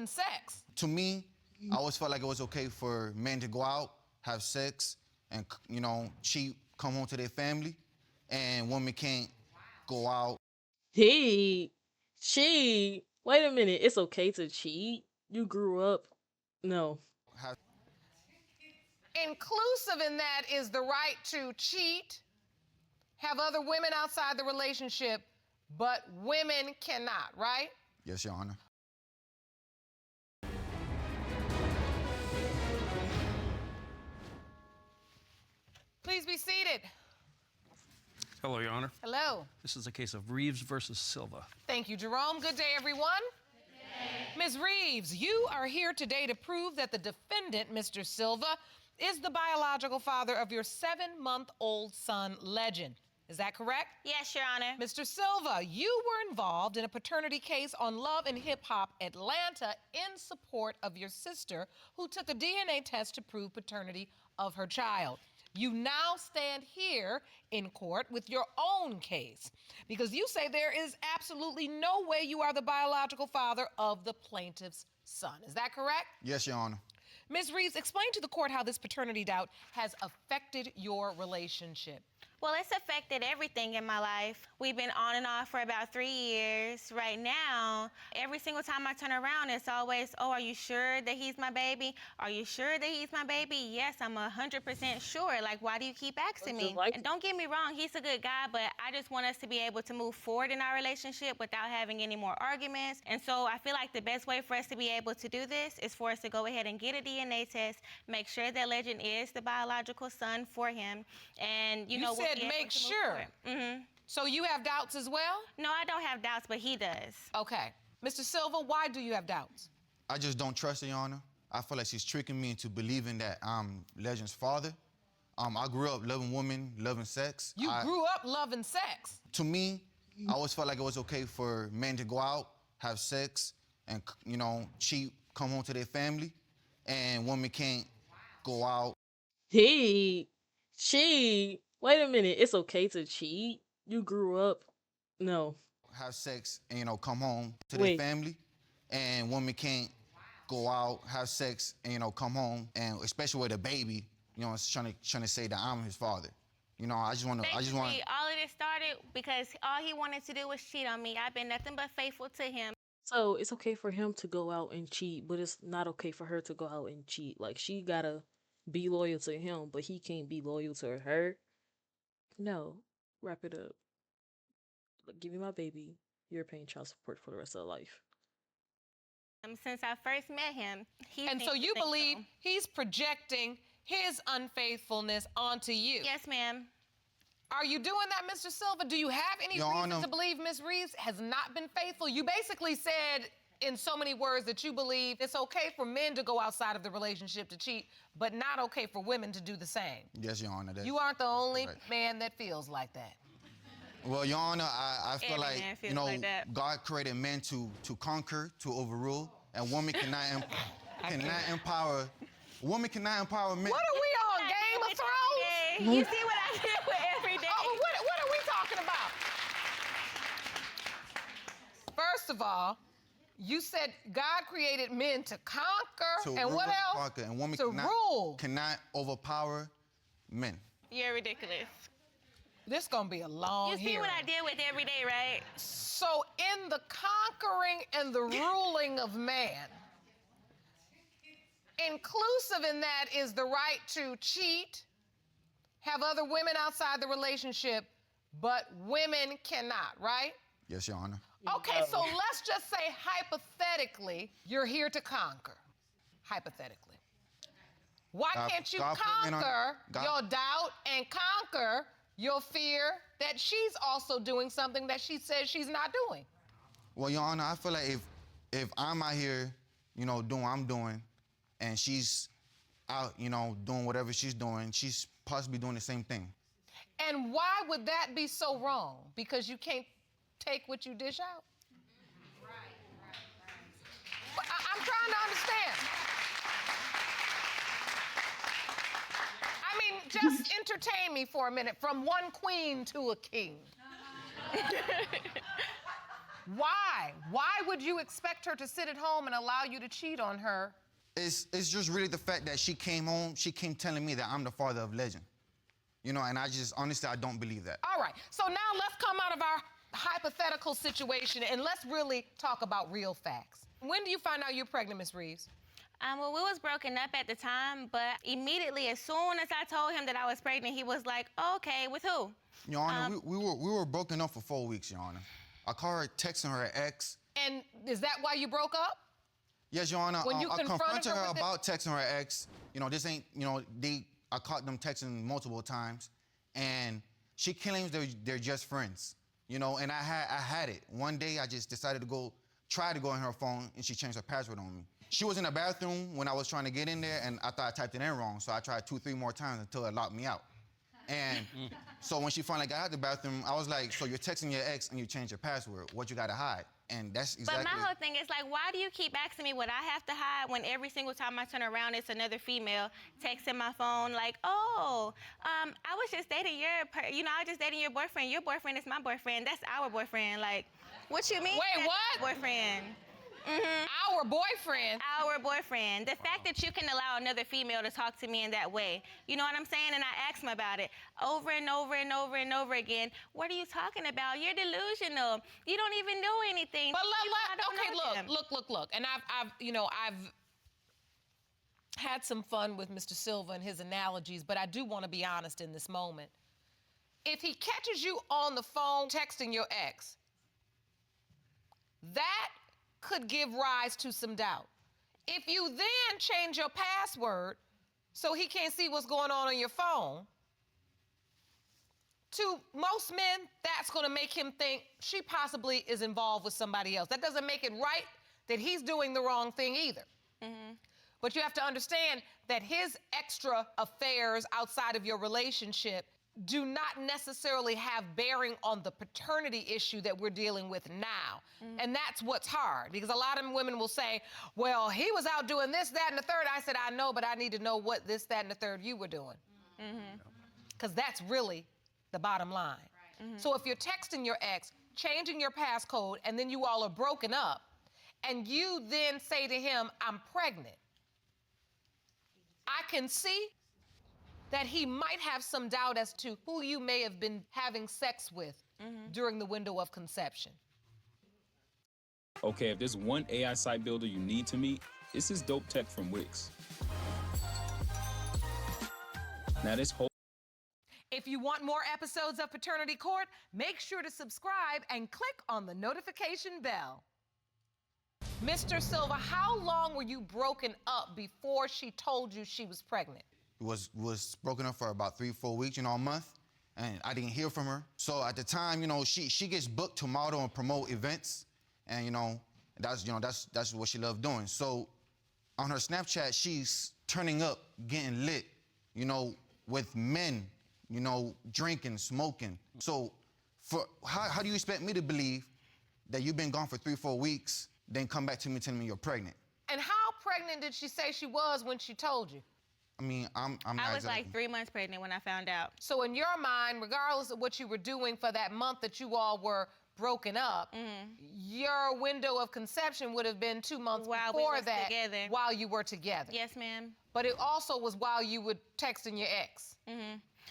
Sex. To me, I always felt like it was okay for men to go out, have sex, and, cheat, come home to their family, and women can't go out. Cheat. Wait a minute. It's okay to cheat? You grew up. No. Have Inclusive in that is the right to cheat, have other women outside the relationship, but women cannot, right? Yes, Your Honor. Please be seated. Hello, Your Honor. Hello. This is a case of Reeves versus Silva. Thank you, Jerome. Good day, everyone. Ms. Reeves, you are here today to prove that the defendant, Mr. Silva, is the biological father of your 7-month-old son, Legend. Is that correct? Yes, Your Honor. Mr. Silva, you were involved in a paternity case on Love and Hip Hop Atlanta in support of your sister, who took a DNA test to prove paternity of her child. You now stand here in court with your own case because you say there is absolutely no way you are the biological father of the plaintiff's son. Is that correct? Yes, Your Honor. Ms. Reeves, explain to the court how this paternity doubt has affected your relationship. Well, it's affected everything in my life. We've been on and off for about 3 years. Right now, every single time I turn around, it's always, oh, are you sure that he's my baby? Are you sure that he's my baby? Yes, I'm 100% sure. Like, why do you keep asking me? And don't get me wrong, he's a good guy, but I just want us to be able to move forward in our relationship without having any more arguments. And so I feel like the best way for us to be able to do this is for us to go ahead and get a DNA test, make sure that Legend is the biological son for him, and You said make sure. So you have doubts as well? No, I don't have doubts, but he does. Okay. Mr. Silva, why do you have doubts? I just don't trust her, Your Honor. I feel like she's tricking me into believing that I'm Legend's father. I grew up loving women, loving sex. You grew up loving sex. To me, I always felt like it was okay for men to go out, have sex, and, cheat, come home to their family, and women can't go out. Cheat. Wait a minute. It's okay to cheat? You grew up. No. Have sex and, come home to their family, and women can't go out, have sex, and, come home, and especially with a baby, it's trying to say that I'm his father. I just want. All of this started because all he wanted to do was cheat on me. I've been nothing but faithful to him. So it's okay for him to go out and cheat, but it's not okay for her to go out and cheat. Like, she gotta be loyal to him, but he can't be loyal to her. No. Wrap it up. Give me my baby. You're paying child support for the rest of life. Since I first met him, and so you believe he's projecting his unfaithfulness onto you? Yes, ma'am. Are you doing that, Mr. Silva? Do you have any reason to believe Ms. Reeves has not been faithful? You basically said in so many words that you believe it's okay for men to go outside of the relationship to cheat, but not okay for women to do the same. Yes, Your Honor. You aren't the only man that feels like that. Well, Your Honor, I feel like, God created men to conquer, to overrule, and women cannot empower. Women cannot empower men. What are we on, Game of Thrones? You see what I did with every day? Oh, what are we talking about? First of all, you said God created men to conquer, and what else? Conquer, and women to rule. Cannot overpower men. You're ridiculous. This gonna be a long hearing. You see what I did with every day, right? So in the conquering and the ruling of man, inclusive in that is the right to cheat, have other women outside the relationship, but women cannot, right? Yes, Your Honor. Okay, so let's just say hypothetically, you're here to conquer. Hypothetically. Why can't you conquer your doubt and conquer your fear that she's also doing something that she says she's not doing? Well, Your Honor, I feel like if I'm out here, doing what I'm doing, and she's out, doing whatever she's doing, she's possibly doing the same thing. And why would that be so wrong? Because you can't take what you dish out? Right. I'm trying to understand. I mean, just entertain me for a minute. From one queen to a king. Why? Why would you expect her to sit at home and allow you to cheat on her? It's just really the fact that she came home, she came telling me that I'm the father of Legend. You know, and I just, honestly, I don't believe that. All right, so now let's come out of our hypothetical situation and let's really talk about real facts. When do you find out you're pregnant, Ms. Reeves? Well, we was broken up at the time, but immediately, as soon as I told him that I was pregnant, he was like, okay, with who? Your Honor, we were broken up for 4 weeks, Your Honor. I called her texting her ex. And is that why you broke up? Yes, Your Honor. When you I confronted her with it? about texting her ex. You know, this ain't, you know, I caught them texting multiple times, and she claims they're just friends. You know, and I had it. One day I just decided to try to go in her phone, and she changed her password on me. She was in the bathroom when I was trying to get in there, and I thought I typed it in wrong, so I tried 2, 3 more times until it locked me out. And so when she finally got out of the bathroom, I was like, so you're texting your ex and you changed your password. What you gotta hide? And that's exactly... But my whole thing is like, why do you keep asking me what I have to hide when every single time I turn around, it's another female texting my phone like, oh, I was just dating I was just dating your boyfriend. Your boyfriend is my boyfriend. That's our boyfriend. Like, what you mean? Wait, that's what? my boyfriend. Our boyfriend? Our boyfriend. The fact that you can allow another female to talk to me in that way, you know what I'm saying? And I asked him about it over and over and over and over again. What are you talking about? You're delusional. You don't even know anything. But Okay, look. And I've had some fun with Mr. Silva and his analogies, but I do want to be honest in this moment. If he catches you on the phone texting your ex, that could give rise to some doubt. If you then change your password so he can't see what's going on your phone, to most men, that's gonna make him think she possibly is involved with somebody else. That doesn't make it right that he's doing the wrong thing either. But you have to understand that his extra affairs outside of your relationship do not necessarily have bearing on the paternity issue that we're dealing with now. And that's what's hard, because a lot of women will say, well, he was out doing this, that, and the third. I said, I know, but I need to know what this, that, and the third you were doing. Because that's really the bottom line. So if you're texting your ex, changing your passcode, and then you all are broken up, and you then say to him, I'm pregnant, I can see that he might have some doubt as to who you may have been having sex with during the window of conception. Okay, if there's one AI site builder you need to meet, it's this dope tech from Wix. Now this whole... If you want more episodes of Paternity Court, make sure to subscribe and click on the notification bell. Mr. Silva, how long were you broken up before she told you she was pregnant? Was broken up for about 3, 4 weeks, you know, a month, and I didn't hear from her. So at the time, you know, she gets booked to model and promote events, and that's what she loved doing. So on her Snapchat, she's turning up, getting lit, you know, with men, you know, drinking, smoking. So how do you expect me to believe that you've been gone for 3, 4 weeks, then come back to me telling me you're pregnant? And how pregnant did she say she was when she told you? I mean, I'm not I was exactly... like 3 months pregnant when I found out. So in your mind, regardless of what you were doing for that month that you all were broken up, your window of conception would have been 2 months While before we was that, together. while you were together. Yes, ma'am. But it also was while you were texting your ex.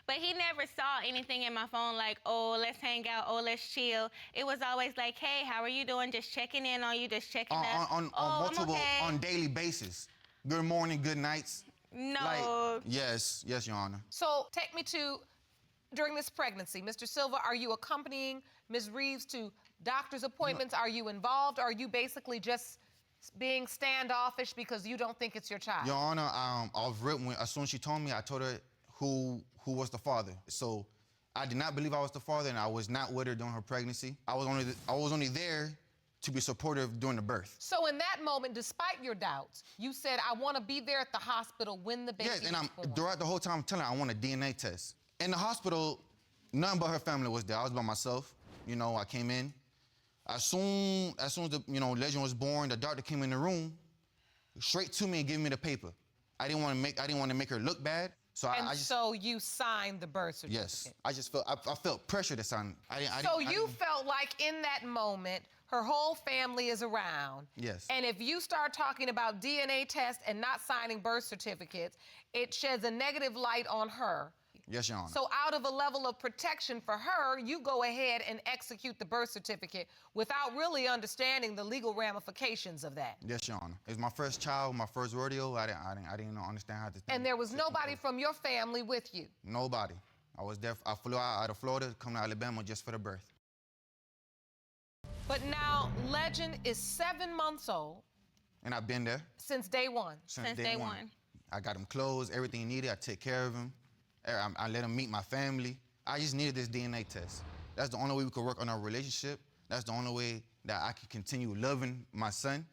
But he never saw anything in my phone like, oh, let's hang out, oh, let's chill. It was always like, hey, how are you doing? Just checking in on you, just checking up. On multiple, okay. on daily basis. Good morning, good nights. No. Like, yes, Your Honor. So take me to, during this pregnancy, Mr. Silva, are you accompanying Ms. Reeves to doctor's appointments? Are you involved? Or are you basically just being standoffish because you don't think it's your child? Your Honor, as soon as she told me, I told her who was the father. So I did not believe I was the father, and I was not with her during her pregnancy. I was only there to be supportive during the birth. So in that moment, despite your doubts, you said, I want to be there at the hospital when the baby Yes, and is born. throughout the whole time, I'm telling her I want a DNA test. In the hospital, none but her family was there. I was by myself. You know, I came in. As soon as the, Legend was born, the doctor came in the room, straight to me and gave me the paper. I didn't want to make her look bad. So so you signed the birth certificate? Yes, I felt pressure to sign. You felt like in that moment, her whole family is around. Yes. And if you start talking about DNA tests and not signing birth certificates, it sheds a negative light on her. Yes, Your Honor. So out of a level of protection for her, you go ahead and execute the birth certificate without really understanding the legal ramifications of that. Yes, Your Honor. It's my first child, my first rodeo. I didn't understand how to. And there was nobody from your family with you? Nobody. I was there. I flew out of Florida, come to Alabama just for the birth. But now Legend is 7 months old. And I've been there Since day one. Since day one. I got him clothes, everything he needed. I take care of him. I let him meet my family. I just needed this DNA test. That's the only way we could work on our relationship. That's the only way that I can continue loving my son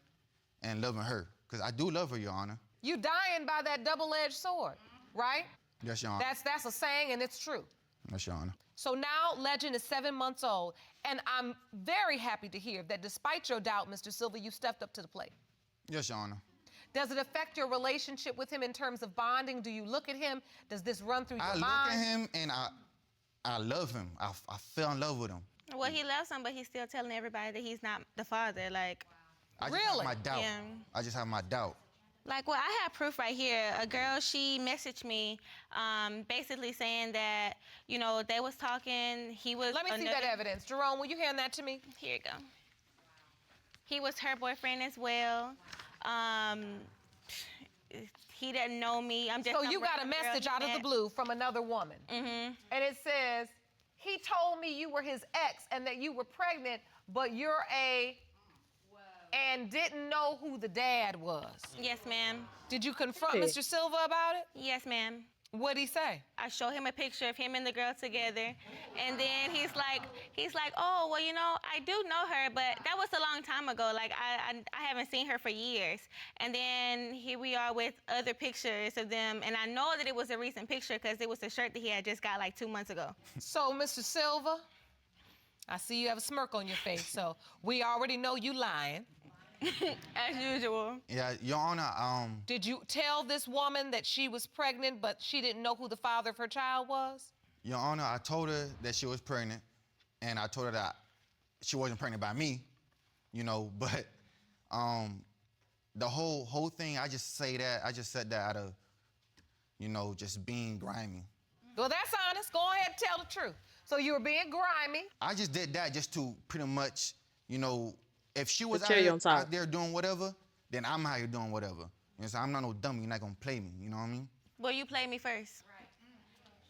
and loving her. Because I do love her, Your Honor. You dying by that double-edged sword, right? Yes, Your Honor. That's a saying, and it's true. Yes, Your Honor. So now Legend is 7 months old, and I'm very happy to hear that despite your doubt, Mr. Silva, you stepped up to the plate. Yes, Your Honor. Does it affect your relationship with him in terms of bonding? Do you look at him? Does this run through your mind? I look at him and I love him. I fell in love with him. Well, he loves him, but he's still telling everybody that he's not the father. Like, I just have my doubt. Yeah. I just have my doubt. Like, well, I have proof right here. A girl, she messaged me, basically saying that, you know, they was talking. He was. Let me see that evidence. Jerome, will you hand that to me? Here you go. He was her boyfriend as well. He doesn't know me. I'm just. So you got a message out of the blue from another woman. Mm-hmm. And it says, he told me you were his ex and that you were pregnant, but you're and didn't know who the dad was. Yes, ma'am. Did you confront Hey. Mr. Silva about it? Yes, ma'am. What'd he say? I show him a picture of him and the girl together, and then he's like, oh, well, you know, I do know her, but that was a long time ago. Like, I haven't seen her for years. And then here we are with other pictures of them, and I know that it was a recent picture because it was a shirt that he had just got like 2 months ago. So, Mr. Silva, I see you have a smirk on your face, so we already know you lying. As usual. Yeah, Your Honor. Did you tell this woman that she was pregnant, but she didn't know who the father of her child was? Your Honor, I told her that she was pregnant, and I told her that she wasn't pregnant by me, you know. But the whole thing, I just said that out of, you know, just being grimy. Well, that's honest. Go ahead and tell the truth. So you were being grimy. I just did that just to pretty much, you know, if she was cherry on top. out there doing whatever, then I'm out here doing whatever. You know, so I'm not no dummy. You're not gonna play me. You know what I mean? Well, you played me first.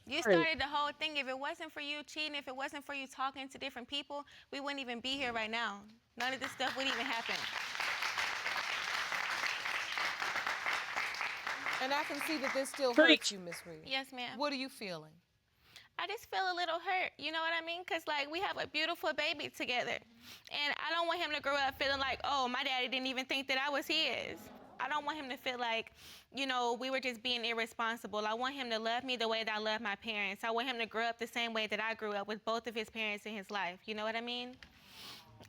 You started the whole thing. If it wasn't for you cheating, if it wasn't for you talking to different people, we wouldn't even be here right now. None of this stuff would even happen. And I can see that this still Preach. hurts you, Miss Reed. Yes, ma'am. What are you feeling? I just feel a little hurt, you know what I mean? Because, like, we have a beautiful baby together. And I don't want him to grow up feeling like, oh, my daddy didn't even think that I was his. I don't want him to feel like, you know, we were just being irresponsible. I want him to love me the way that I love my parents. I want him to grow up the same way that I grew up with both of his parents in his life. You know what I mean?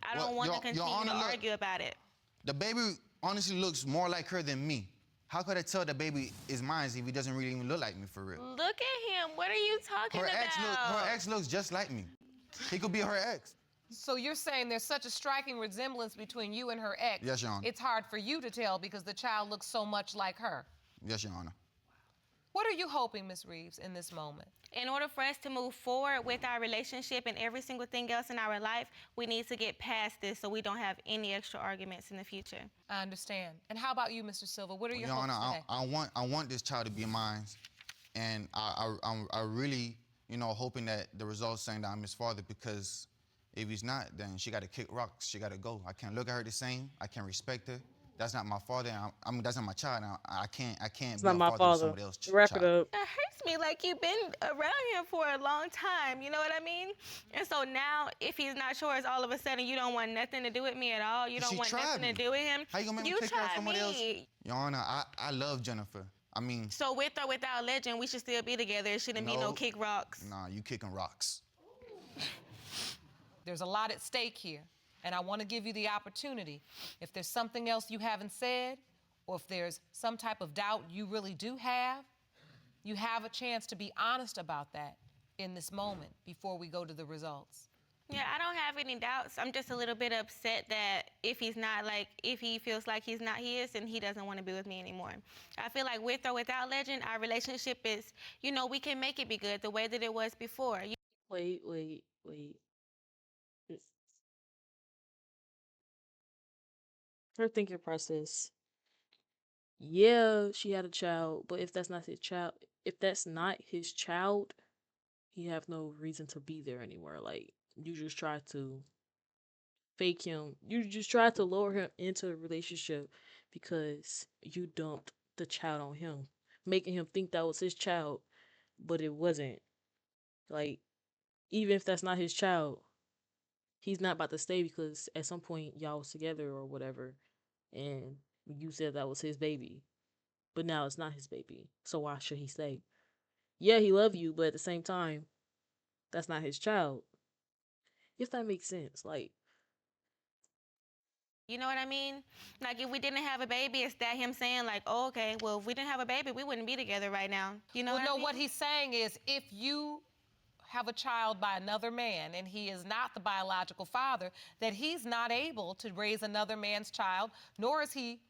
I don't want to continue to argue about it. The baby honestly looks more like her than me. How could I tell the baby is mine if he doesn't really even look like me for real? Look at him. What are you talking about? Her ex looks just like me. He could be her ex. So you're saying there's such a striking resemblance between you and her ex. Yes, Your Honor. It's hard for you to tell because the child looks so much like her. Yes, Your Honor. What are you hoping, Ms. Reeves, in this moment? In order for us to move forward with our relationship and every single thing else in our life, we need to get past this so we don't have any extra arguments in the future. I understand. And how about you, Mr. Silva? What are your Your hopes Honor, today? I want this child to be mine, and I really, you know, hoping that the results saying that I'm his father, because if he's not, then she got to kick rocks. She got to go. I can't look at her the same. I can't respect her. That's not my father. I mean, that's not my child. I can't It's be not a my father to father. somebody else's Wrap child. it up. It hurts me like you've been around him for a long time, you know what I mean? And so now, if he's not yours, all of a sudden you don't want nothing to do with me at all. You don't She want tried nothing me. to do with him. How you gonna make me take care of somebody else? Your Honor, I love Jennifer. I mean, So with or without Legend, we should still be together. It shouldn't be no kick rocks. nah, you kicking rocks. There's a lot at stake here, and I want to give you the opportunity. If there's something else you haven't said, or if there's some type of doubt you really do have, you have a chance to be honest about that in this moment before we go to the results. Yeah, I don't have any doubts. I'm just a little bit upset that if he's not like, if he feels like he's not his and he doesn't want to be with me anymore. I feel like with or without Legend, our relationship is, you know, we can make it be good the way that it was before. Wait. Her thinking process. Yeah, she had a child, but if that's not his child, he have no reason to be there anymore. Like you just try to fake him. You just try to lower him into a relationship because you dumped the child on him, making him think that was his child, but it wasn't. Like even if that's not his child, he's not about to stay because at some point y'all was together or whatever, and you said that was his baby, but now it's not his baby. So why should he stay? Yeah, he love you, but at the same time, that's not his child. If that makes sense, like You know what I mean? Like if we didn't have a baby, it's that him saying like, oh, okay, well, if we didn't have a baby, we wouldn't be together right now. You know Well, what no, I mean? what he's saying is if you have a child by another man and he is not the biological father, that he's not able to raise another man's child, nor is he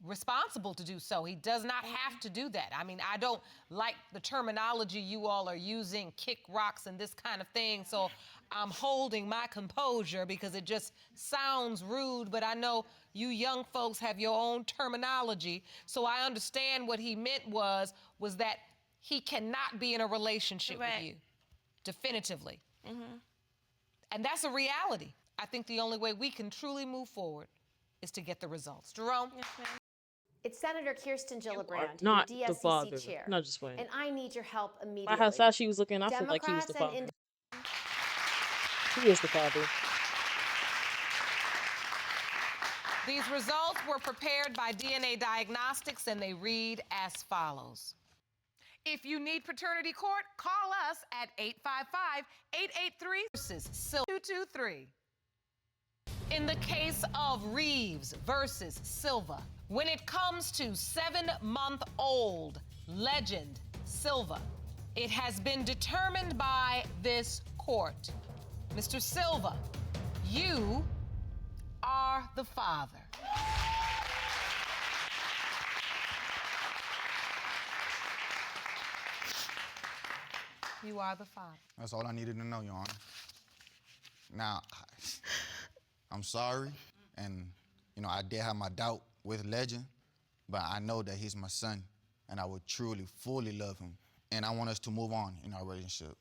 responsible to do so. He does not have to do that. I mean, I don't like the terminology you all are using, kick rocks and this kind of thing, so I'm holding my composure because it just sounds rude, but I know you young folks have your own terminology, so I understand what he meant was that he cannot be in a relationship with you, definitively. And that's a reality. I think the only way we can truly move forward is to get the results. Jerome? Yes, ma'am. It's Senator Kirsten you are Gillibrand, your not the DSCC father. chair. Not just playing. And I need your help By how immediately. sad she was looking, I feel like he was the Democrats and father. He is the father. These results were prepared by DNA Diagnostics and they read as follows. If you need paternity court, call us at 855-883 versus Silva 223. In the case of Reeves versus Silva, when it comes to 7-month-old Legend Silva, it has been determined by this court. Mr. Silva, you are the father. You are the father. That's all I needed to know, Your Honor. Now, I'm sorry, and I did have my doubt with Legend, but I know that he's my son, and I would truly, fully love him, and I want us to move on in our relationship.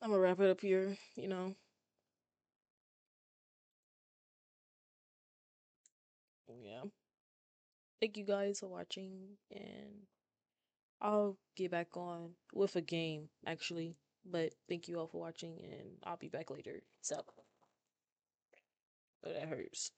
I'm gonna wrap it up here, Yeah. Thank you guys for watching, and I'll get back on with a game, actually. But thank you all for watching, and I'll be back later. So, that hurts.